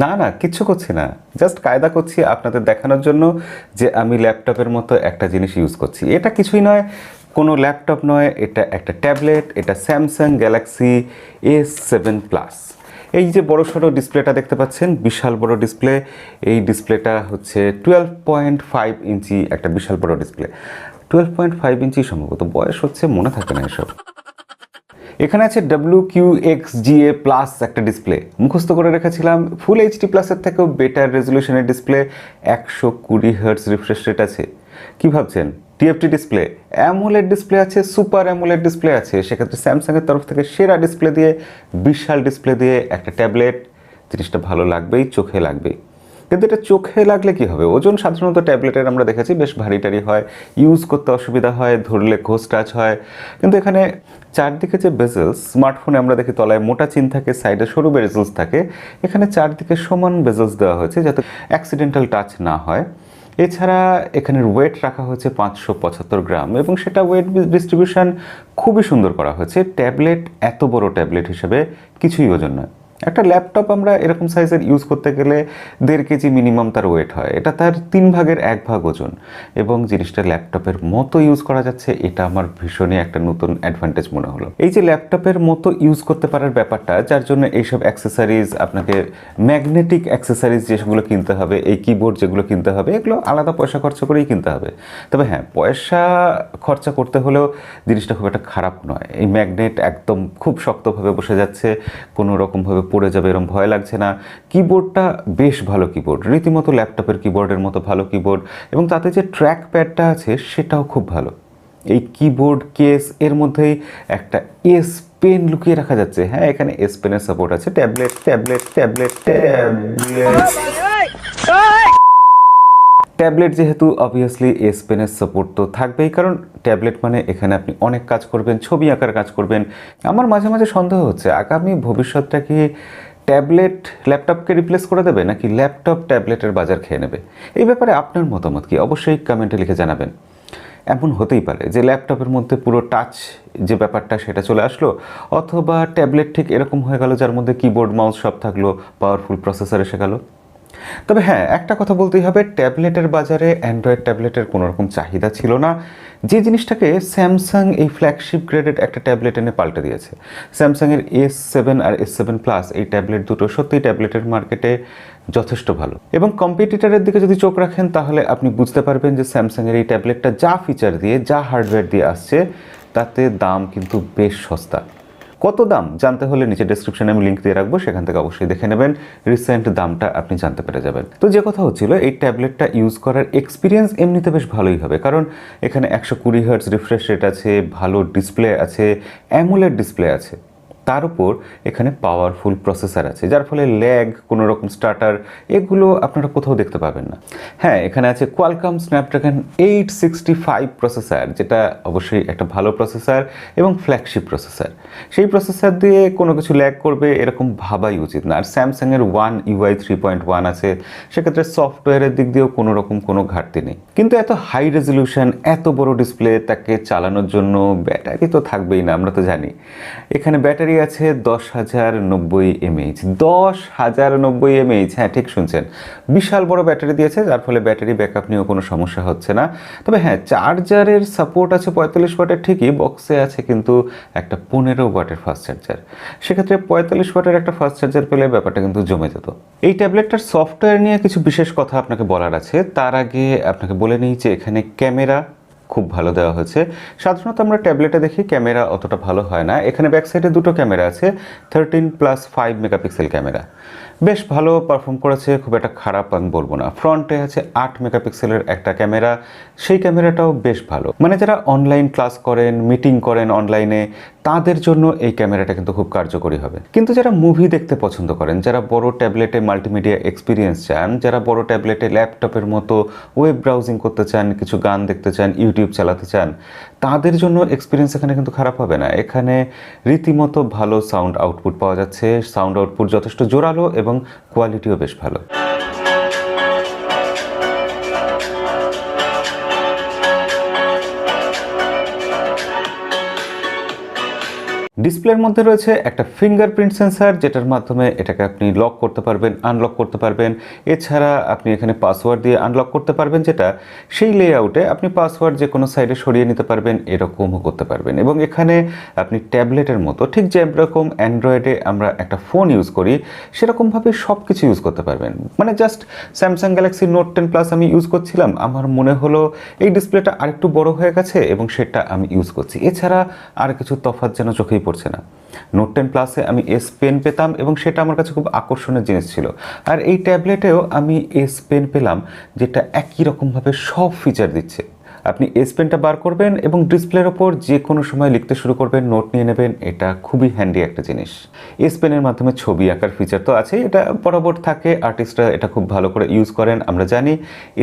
না না, কিচ্ছু করছি না, জাস্ট কায়দা করছি আপনাদের দেখানোর জন্য যে আমি ল্যাপটপের মতো একটা জিনিস ইউজ করছি। এটা কিছুই নয়, কোনো ল্যাপটপ নয়, এটা একটা ট্যাবলেট। এটা স্যামসাং গ্যালাক্সি S7 প্লাস। এই যে বড় সড়ো ডিসপ্লেটা দেখতে পাচ্ছেন, বিশাল বড় ডিসপ্লে। এই ডিসপ্লেটা হচ্ছে 12.5 ইঞ্চি, একটা বিশাল বড় ডিসপ্লে। 12.5 ইঞ্চি সম্ভবত, বয়স হচ্ছে মনে থাকে না এসব। এখানে আছে WQXGA প্লাস একটা ডিসপ্লে, মুখস্থ করে রেখেছিলাম। ফুল এইচডি প্লাসের থেকেও বেটার রেজলিউশনের ডিসপ্লে, 120 হার্টজ রিফ্রেশ রেট আছে। কি ভাবছেন? টিএফটি ডিসপ্লে, অ্যামোলেড ডিসপ্লে আছে, সুপার অ্যামোলেড ডিসপ্লে আছে। সেক্ষেত্রে স্যামসাংয়ের তরফ থেকে সেরা ডিসপ্লে দিয়ে, বিশাল ডিসপ্লে দিয়ে একটা ট্যাবলেট, জিনিসটা ভালো লাগবেই, চোখে লাগবেই। কিন্তু এটা চোখে লাগলে কি হবে? ওজন সাধারণত ট্যাবলেটের আমরা দেখেছি বেশ ভারী টারি হয়, ইউজ করতে অসুবিধা হয়, ধরলে ঘোষ টাচ হয়। কিন্তু এখানে চারদিকে যে বেজেলস, স্মার্টফোনে আমরা দেখি তলায় মোটা চিন থাকে, সাইডে সরু বেজেলস থাকে। এখানে চারদিকে সমান বেজেলস দেওয়া হয়েছে যাতে অ্যাক্সিডেন্টাল টাচ না হয়। এছাড়া এখানের ওয়েট রাখা হয়েছে 575 গ্রাম, এবং সেটা ওয়েট ডিস্ট্রিবিউশন খুবই সুন্দর করা হয়েছে। ট্যাবলেট, এত বড় ট্যাবলেট হিসেবে কিছুই ওজন নয়। একটা ল্যাপটপ আমরা এরকম সাইজের ইউজ করতে গেলে 1.5 কেজি মিনিমাম তার ওয়েট হয়, এটা তার 3 ভাগের 1 ভাগ ওজন, এবং জিনিসটা ল্যাপটপের মতো ইউজ করা যাচ্ছে। এটা আমার ভীষণই একটা নতুন অ্যাডভান্টেজ মনে হলো। এই যে ল্যাপটপের মতো ইউজ করতে পারার ব্যাপারটা, যার জন্য এইসব অ্যাক্সেসরিজ, আপনাকে ম্যাগনেটিক অ্যাক্সেসরিজ যেগুলো কিনতে হবে, এই কিবোর্ড যেগুলো কিনতে হবে, এগুলো আলাদা পয়সা খরচা করেই কিনতে হবে। তবে হ্যাঁ, পয়সা খরচা করতে হলেও জিনিসটা খুব একটা খারাপ নয়। এই ম্যাগনেট একদম খুব শক্তভাবে বসে যাচ্ছে, কোনো রকমভাবে পড়ে যাবে এরকম ভয় লাগছে না। কিবোর্ডটা বেশ ভালো কিবোর্ড, রীতিমতো ল্যাপটপের কিবোর্ডের মতো ভালো কিবোর্ড, এবং তাতে যে ট্র্যাক প্যাডটা আছে সেটাও খুব ভালো। এই কিবোর্ড কেস এর মধ্যেই একটা এস পেন লুকিয়ে রাখা যাচ্ছে। হ্যাঁ, এখানে এস পেনের সাপোর্ট আছে। Tablet tablet tablet tablet tablet যেহেতু অবভিয়াসলি এস পেনের সাপোর্ট তো থাকবেই, কারণ ট্যাবলেট মানে এখানে আপনি অনেক কাজ করবেন, ছবি আঁকার কাজ করবেন। আমার মাঝে মাঝে সন্দেহ হচ্ছে আগামী ভবিষ্যৎটা কি ট্যাবলেট ল্যাপটপকে রিপ্লেস করে দেবে, নাকি ল্যাপটপ ট্যাবলেটের বাজার খেয়ে নেবে? এই ব্যাপারে আপনার মতামত কি? অবশ্যই কমেন্টে লিখে জানাবেন। এমন হতেই পারে যে ল্যাপটপের মধ্যে পুরো টাচ যে ব্যাপারটা সেটা চলে আসলো, অথবা ট্যাবলেট ঠিক এরকম হয়ে গেল যার মধ্যে কিবোর্ড মাউস সব থাকলো, পাওয়ারফুল প্রসেসর এসে গেল। তবে হ্যাঁ, একটা কথা বলতেই হবে, ট্যাবলেটের বাজারে অ্যান্ড্রয়েড ট্যাবলেটের কোনো রকম চাহিদা ছিল না, যে জিনিসটাকে স্যামসাং এই ফ্ল্যাগশিপ গ্রেডেড একটা ট্যাবলেট এনে পাল্টে দিয়েছে। স্যামসাংয়ের S7 আর S7 প্লাস এই ট্যাবলেট দুটো সত্যিই ট্যাবলেটের মার্কেটে যথেষ্ট ভালো। এবং কম্পিটিটরের দিকে যদি চোখ রাখেন তাহলে আপনি বুঝতে পারবেন যে স্যামসাংয়ের এই ট্যাবলেটটা যা ফিচার দিয়ে, যা হার্ডওয়্যার দিয়ে আসছে, তাতে দাম কিন্তু বেশ সস্তা। কত দাম জানতে হলে নিচে ডেসক্রিপশনে আমি লিঙ্ক দিয়ে রাখবো, সেখান থেকে অবশ্যই দেখে নেবেন, রিসেন্ট দামটা আপনি জানতে পেরে যাবেন। তো যে কথা হচ্ছিল, এই ট্যাবলেটটা ইউজ করার এক্সপিরিয়েন্স এমনিতে বেশ ভালোই হবে, কারণ এখানে 120 হার্টজ রিফ্রেশ রেট আছে, ভালো ডিসপ্লে আছে, অ্যামোলেড ডিসপ্লে আছে, তার উপর এখানে পাওয়ারফুল প্রসেসর আছে, যার ফলে ল্যাগ, কোনো রকম স্টার্টার, এগুলো আপনারা কোথাও দেখতে পাবেন না। হ্যাঁ, এখানে আছে কোয়ালকম স্ন্যাপড্রাগন 865 প্রসেসর, যেটা অবশ্যই একটা ভালো প্রসেসর এবং ফ্ল্যাগশিপ প্রসেসর। সেই প্রসেসর দিয়ে কোনো কিছু ল্যাগ করবে এরকম ভাবাই উচিত না। আর স্যামসাংয়ের One UI 3.1 আছে, সেক্ষেত্রে সফটওয়্যারের দিক দিয়েও কোনো রকম কোনো ঘাটতি নেই। কিন্তু এত হাই রেজলিউশন, এত বড় ডিসপ্লে, তাকে চালানোর জন্য ব্যাটারি তো থাকবেই না, আমরা তো জানি। এখানে ব্যাটারি আছে 10,090 mAh। 10,090 mAh, হ্যাঁ ঠিক শুনছেন, বিশাল বড় ব্যাটারি দিয়েছে, যার ফলে ব্যাটারি ব্যাকআপ নিয়েও কোনো সমস্যা হচ্ছে না। তবে হ্যাঁ, চার্জারের সাপোর্ট আছে 45 ওয়াটের ঠিকই, বক্সে আছে কিন্তু একটা 15 ওয়াটের ফাস্ট চার্জার। সেক্ষেত্রে 45 ওয়াটের একটা ফাস্ট চার্জার পেলে ব্যাপারটা কিন্তু জমে যেত। এই ট্যাবলেটটার সফটওয়্যার নিয়ে কিছু বিশেষ কথা আপনাকে বলার আছে। তার আগে আপনাকে বলে নিই যে এখানে ক্যামেরা খুব ভালো দেওয়া হয়েছে। সাধারণত আমরা ট্যাবলেটে দেখি ক্যামেরা অতটা ভালো হয় না। এখানে ব্যাক সাইডে দুটো ক্যামেরা আছে, 13+5 মেগাপিক্সেল ক্যামেরা, বেশ ভালো পারফর্ম করেছে, খুব একটা খারাপ আমি বলবো না। ফ্রন্টে আছে 8 মেগাপিক্সেলের একটা ক্যামেরা, সেই ক্যামেরাটাও বেশ ভালো। মানে যারা অনলাইন ক্লাস করেন, মিটিং করেন অনলাইনে, তাদের জন্য এই ক্যামেরাটা কিন্তু খুব কার্যকরী হবে। কিন্তু যারা মুভি দেখতে পছন্দ করেন, যারা বড় ট্যাবলেটে মাল্টিমিডিয়া এক্সপিরিয়েন্স চান, যারা বড় ট্যাবলেটে ল্যাপটপের মতো ওয়েব ব্রাউজিং করতে চান, কিছু গান দেখতে চান, ইউটিউব চালাতে চান, তাদের জন্য এক্সপিরিয়েন্স এখানে কিন্তু খারাপ হবে না। এখানে রীতিমতো ভালো সাউন্ড আউটপুট পাওয়া যাচ্ছে, সাউন্ড আউটপুট যথেষ্ট জোরালো এবং কোয়ালিটিও বেশ ভালো। ডিসপ্লের মধ্যে রয়েছে একটা ফিঙ্গারপ্রিন্ট সেন্সার, যেটার মাধ্যমে এটাকে আপনি লক করতে পারবেন, আনলক করতে পারবেন। এছাড়া আপনি এখানে পাসওয়ার্ড দিয়ে আনলক করতে পারবেন, যেটা সেই লেআউটে আপনি পাসওয়ার্ড যে কোনো সাইডে সরিয়ে নিতে পারবেন, এরকমও করতে পারবেন। এবং এখানে আপনি ট্যাবলেটের মতো ঠিক যেরকম অ্যান্ড্রয়েডে আমরা একটা ফোন ইউজ করি সেরকমভাবে সব কিছু ইউজ করতে পারবেন। মানে just Samsung Galaxy note 10 plus আমি ইউজ করছিলাম, আমার মনে হলো এই ডিসপ্লেটা আরেকটু বড় হয়ে গেছে এবং সেটা আমি ইউজ করছি। এছাড়া আর কিছু তফাৎ যেন চোখেই পড়ছে না। নোট 10 প্লাসে আমি এস পেন পেতাম এবং সেটা আমার কাছে খুব আকর্ষণীয় জিনিস ছিল। আর এই ট্যাবলেটেও আমি এস পেন পেলাম, যেটা একই রকমভাবে সব ফিচার দিচ্ছে। আপনি এস পেনটা বার করবেন এবং ডিসপ্লের ওপর যে কোনো সময় লিখতে শুরু করবেন, নোট নিয়ে নেবেন। এটা খুবই হ্যান্ডি একটা জিনিস। এস পেনের মাধ্যমে ছবি আঁকার ফিচার তো আছে, এটা বরাবর থাকে, আর্টিস্টরা এটা খুব ভালো করে ইউজ করেন, আমরা জানি।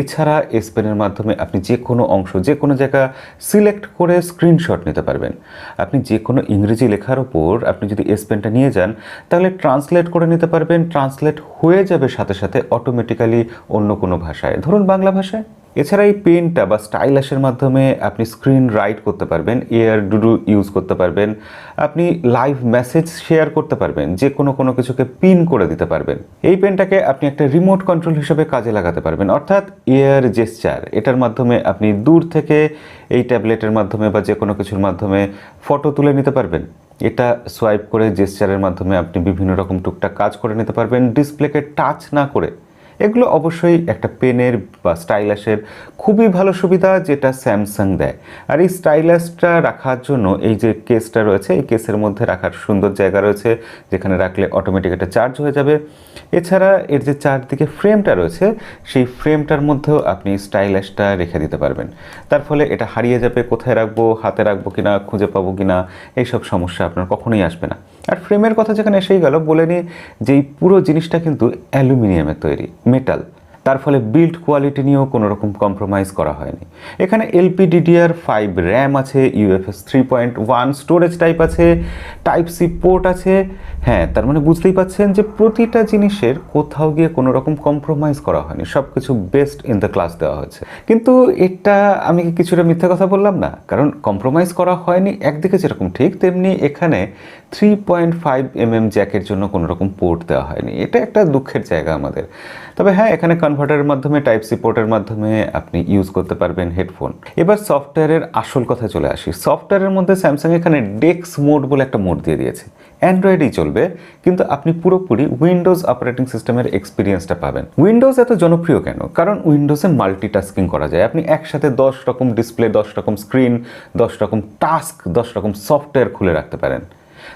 এছাড়া এস পেনের মাধ্যমে আপনি যে কোনো অংশ, যে কোনো জায়গা সিলেক্ট করে স্ক্রিনশট নিতে পারবেন। আপনি যে কোনো ইংরেজি লেখার ওপর আপনি যদি এস পেনটা নিয়ে যান, তাহলে ট্রান্সলেট করে নিতে পারবেন। ট্রান্সলেট হয়ে যাবে সাথে সাথে অটোমেটিক্যালি অন্য কোনো ভাষায়, ধরুন বাংলা ভাষায়। এছাড়া এই পেনটা বা স্টাইলাসের মাধ্যমে আপনি স্ক্রিন রাইট করতে পারবেন, এয়ার ডুডু ইউজ করতে পারবেন, আপনি লাইভ মেসেজ শেয়ার করতে পারবেন, যে কোনো কিছুকে পিন করে দিতে পারবেন। এই পেনটাকে আপনি একটা রিমোট কন্ট্রোল হিসেবে কাজে লাগাতে পারবেন, অর্থাৎ এয়ার জেস্চার। এটার মাধ্যমে আপনি দূর থেকে এই ট্যাবলেটের মাধ্যমে বা যে কোনো কিছুর মাধ্যমে ফটো তুলে নিতে পারবেন। এটা সোয়াইপ করে জেস্চারের মাধ্যমে আপনি বিভিন্ন রকম টুকটাক কাজ করে নিতে পারবেন, ডিসপ্লেকে টাচ না করে। এগুলো অবশ্যই একটা পেনের বা স্টাইলাসের খুবই ভালো সুবিধা, যেটা স্যামসাং দেয়। আর এই স্টাইলাসটা রাখার জন্য এই যে কেসটা রয়েছে, এই কেসের মধ্যে রাখার সুন্দর জায়গা রয়েছে, যেখানে রাখলে অটোমেটিক এটা চার্জ হয়ে যাবে। এছাড়া এর যে চারদিকে ফ্রেমটা রয়েছে, সেই ফ্রেমটার মধ্যেও আপনি স্টাইলাসটা রেখে দিতে পারবেন। তার ফলে এটা হারিয়ে যাবে, কোথায় রাখবো, হাতে রাখবো কিনা, খুঁজে পাবো কিনা, এইসব সমস্যা আপনার কখনোই আসবে না। আর ফ্রেমের কথা যেখানে এসেই গেল, বলে নিই যে এই পুরো জিনিসটা কিন্তু অ্যালুমিনিয়ামের তৈরি, মেটাল। তার ফলে বিল্ড কোয়ালিটি নিয়েও কোনো রকম কম্প্রোমাইজ করা হয়নি। এখানে LPDDR5 র্যাম আছে, UFS 3.1 স্টোরেজ টাইপ আছে, টাইপ সি পোর্ট আছে। হ্যাঁ, তার মানে বুঝতেই পাচ্ছেন যে প্রতিটা জিনিসের কোথাও গিয়ে কোনো রকম কম্প্রোমাইজ করা হয়নি, সব কিছু বেস্ট ইন দ্য ক্লাস দেওয়া হয়েছে। কিন্তু এটা আমি কি কিছুটা মিথ্যা কথা বললাম না? কারণ কম্প্রোমাইজ করা হয়নি একদিকে যেরকম ঠিক, তেমনি এখানে 3.5mm জ্যাকের জন্য কোনো রকম পোর্ট দেওয়া হয়নি। এটা একটা দুঃখের জায়গা আমাদের। তবে হ্যাঁ, এখানে কনভার্টারের মাধ্যমে, টাইপ সি পোর্টের মাধ্যমে আপনি ইউজ করতে পারবেন হেডফোন। এবার সফটওয়্যারের আসল কথায় চলে আসি। সফটওয়্যারের মধ্যে স্যামসাং এখানে ডেক্স মোড বলে একটা মোড দিয়ে দিয়েছে। অ্যান্ড্রয়েডেই চলবে, কিন্তু আপনি পুরোপুরি উইন্ডোজ অপারেটিং সিস্টেমের এক্সপিরিয়েন্সটা পাবেন। উইন্ডোজ এত জনপ্রিয় কেন? কারণ উইন্ডোজে মাল্টিটাস্কিং করা যায়। আপনি একসাথে 10 রকম ডিসপ্লে, 10 রকম স্ক্রিন, 10 রকম টাস্ক, 10 রকম সফটওয়্যার খুলে রাখতে পারেন।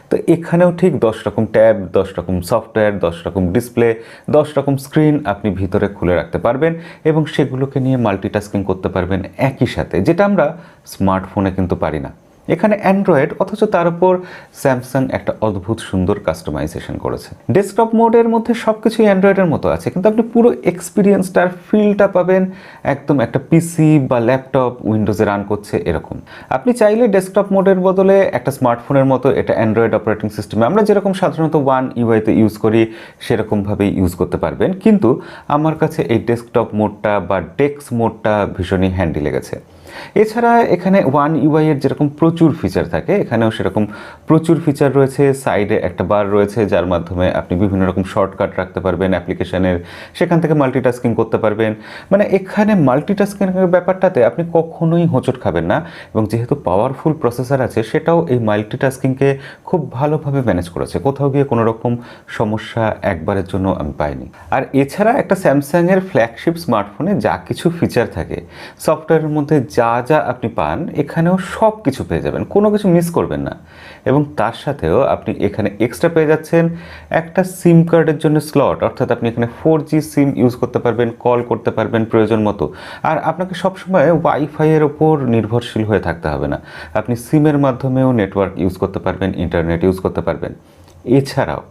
তো এখানেও ঠিক 10 রকম ট্যাব, 10 রকম সফটওয়্যার, 10 রকম ডিসপ্লে, 10 রকম স্ক্রিন আপনি ভিতরে খুলে রাখতে পারবেন এবং সেগুলোকে নিয়ে মাল্টিটাস্কিং করতে পারবেন একই সাথে, যেটা আমরা স্মার্টফোনে কিন্তু পারি না। এখানে অ্যান্ড্রয়েড, অথচ তার উপর স্যামসাং একটা অদ্ভুত সুন্দর কাস্টমাইজেশন করেছে। ডেস্কটপ মোডের মধ্যে সব কিছুই অ্যান্ড্রয়েডের মতো আছে, কিন্তু আপনি পুরো এক্সপিরিয়েন্সটার ফিলটা পাবেন একদম একটা পিসি বা ল্যাপটপ উইন্ডোজে রান করছে এরকম। আপনি চাইলে ডেস্কটপ মোডের বদলে একটা স্মার্টফোনের মতো এটা অ্যান্ড্রয়েড অপারেটিং সিস্টেমে আমরা যেরকম সাধারণত ওয়ান ইউআইতে ইউজ করি সেরকমভাবেই ইউজ করতে পারবেন। কিন্তু আমার কাছে এই ডেস্কটপ মোডটা বা ডেক্স মোডটা ভীষণই হ্যান্ডি লেগেছে। এছাড়া এখানে ওয়ান ইউআই এর যেরকম প্রচুর ফিচার থাকে, এখানেও সেরকম প্রচুর ফিচার রয়েছে। সাইডে একটা বার রয়েছে, যার মাধ্যমে আপনি বিভিন্ন রকম শর্টকাট রাখতে পারবেন অ্যাপ্লিকেশনের, সেখান থেকে মাল্টিটাস্কিং করতে পারবেন। মানে এখানে মাল্টিটাস্কিংয়ের ব্যাপারটাতে আপনি কখনোই হোঁচট খাবেন না, এবং যেহেতু পাওয়ারফুল প্রসেসর আছে, সেটাও এই মাল্টিটাস্কিংকে খুব ভালোভাবে ম্যানেজ করেছে। কোথাও গিয়ে কোনো রকম সমস্যা একবারের জন্য আমি পাইনি। আর এছাড়া একটা স্যামসাংয়ের ফ্ল্যাগশিপ স্মার্টফোনে যা কিছু ফিচার থাকে, সফটওয়্যারের মধ্যে যা যা আপনি পান, এখানেও সব কিছু পেয়ে যাবেন, কোনো কিছু মিস করবেন না। এবং তার সাথেও আপনি এখানে এক্সট্রা পেয়ে যাচ্ছেন একটা সিম কার্ডের জন্য স্লট, অর্থাৎ আপনি এখানে 4G সিম ইউজ করতে পারবেন, কল করতে পারবেন প্রয়োজন মতো। আর আপনাকে সবসময় ওয়াইফাইয়ের ওপর নির্ভরশীল হয়ে থাকতে হবে না, আপনি সিমের মাধ্যমেও নেটওয়ার্ক ইউজ করতে পারবেন, ইন্টারনেট ইউজ করতে পারবেন। এছাড়াও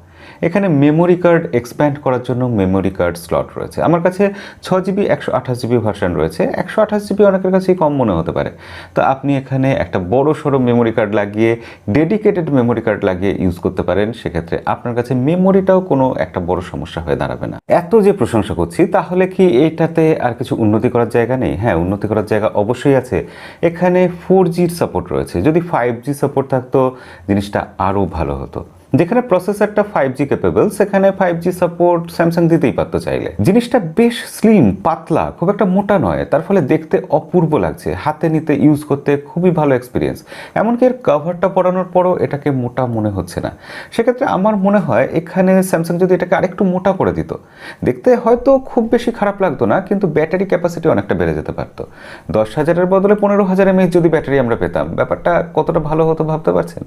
এখানে মেমোরি কার্ড এক্সপ্যান্ড করার জন্য মেমোরি কার্ড স্লট রয়েছে। আমার কাছে 6GB 128GB ভার্সন রয়েছে। 128GB অনেকের কাছেই কম মনে হতে পারে, তো আপনি এখানে একটা বড় সড়ো মেমোরি কার্ড লাগিয়ে, ডেডিকেটেড মেমোরি কার্ড লাগিয়ে ইউজ করতে পারেন। সেক্ষেত্রে আপনার কাছে মেমোরিটাও কোনো একটা বড় সমস্যা হয়ে দাঁড়াবে না। এত যে প্রশংসা করছি, তাহলে কি এইটাতে আর কিছু উন্নতি করার জায়গা নেই? হ্যাঁ, উন্নতি করার জায়গা অবশ্যই আছে। এখানে 4Gর সাপোর্ট রয়েছে। যদি 5G সাপোর্ট থাকতো জিনিসটা আরও ভালো হতো। যেখানে প্রসেসরটা 5G ক্যাপেবল, সেখানে 5G সাপোর্ট স্যামসাং দিতেই পারতো চাইলে। জিনিসটা বেশ স্লিম, পাতলা, খুব একটা মোটা নয়, তার ফলে দেখতে অপূর্ব লাগছে, হাতে নিতে ইউজ করতে খুবই ভালো এক্সপিরিয়েন্স। এমনকি এর কভারটা পরানোর পরও এটাকে মোটা মনে হচ্ছে না। সেক্ষেত্রে আমার মনে হয় এখানে স্যামসাং যদি এটাকে আরেকটু মোটা করে দিত, দেখতে হয়তো খুব বেশি খারাপ লাগতো না, কিন্তু ব্যাটারি ক্যাপাসিটি অনেকটা বেড়ে যেতে পারতো। 10,000-এর বদলে 15,000 mAh যদি ব্যাটারি আমরা পেতাম, ব্যাপারটা কতটা ভালো হতো ভাবতে পারছেন?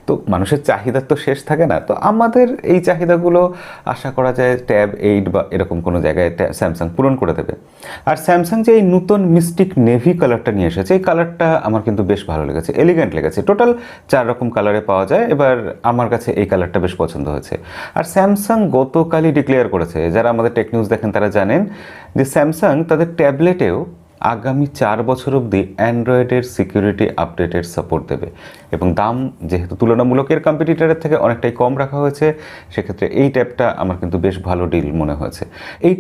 তো মানুষের চাহিদার তো শেষ থাকে না। তো আমাদের এই চাহিদাগুলো আশা করা যায় ট্যাব 8 বা এরকম কোনো জায়গায় স্যামসাং পূরণ করে দেবে। আর স্যামসাং যে এই নতুন মিস্টিক নেভি কালারটা নিয়ে এসেছে, এই কালারটা আমার কিন্তু বেশ ভালো লেগেছে, এলিগেন্ট লেগেছে। টোটাল 4 রকম কালারে পাওয়া যায়, এবার আমার কাছে এই কালারটা বেশ পছন্দ হয়েছে। আর স্যামসাং গতকালই ডিক্লেয়ার করেছে, যারা আমাদের টেক নিউজ দেখেন তারা জানেন যে স্যামসাং তাদের ট্যাবলেটেও আগামী 4 বছর অবধি অ্যান্ড্রয়েডের সিকিউরিটি আপডেটের সাপোর্ট দেবে। এবং দাম যেহেতু তুলনামূলক এর কম্পিটিটরের থেকে অনেকটাই কম রাখা হয়েছে, সেক্ষেত্রে এই ট্যাবটা আমার কিন্তু বেশ ভালো ডিল মনে হয়েছে। এই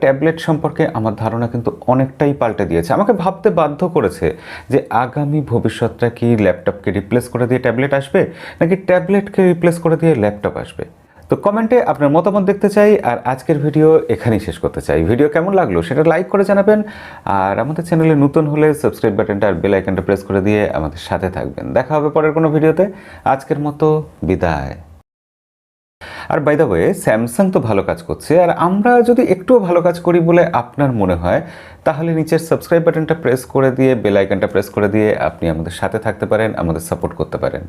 ট্যাবলেট সম্পর্কে আমার ধারণা কিন্তু অনেকটাই পাল্টে দিয়েছে, আমাকে ভাবতে বাধ্য করেছে যে আগামী ভবিষ্যৎটা কি ল্যাপটপকে রিপ্লেস করে দিয়ে ট্যাবলেট আসবে, নাকি ট্যাবলেটকে রিপ্লেস করে দিয়ে ল্যাপটপ আসবে। তো কমেন্টে আপনার মতামত দেখতে চাই। আর আজকের ভিডিও এখানেই শেষ করতে চাই। ভিডিও কেমন লাগলো সেটা লাইক করে জানাবেন। আর আমাদের চ্যানেলে নতুন হলে সাবস্ক্রাইব বাটনটা আর বেল আইকনটা প্রেস করে দিয়ে আমাদের সাথে থাকবেন। দেখা হবে পরের কোনো ভিডিওতে। আজকের মতো বিদায়। আর বাই দ্য ওয়ে, স্যামসাং তো ভালো কাজ করছে, আর আমরা যদি একটুও ভালো কাজ করি বলে আপনার মনে হয়, তাহলে নিচের সাবস্ক্রাইব বাটনটা প্রেস করে দিয়ে, বেল আইকনটা প্রেস করে দিয়ে আপনি আমাদের সাথে থাকতে পারেন, আমাদের সাপোর্ট করতে পারেন।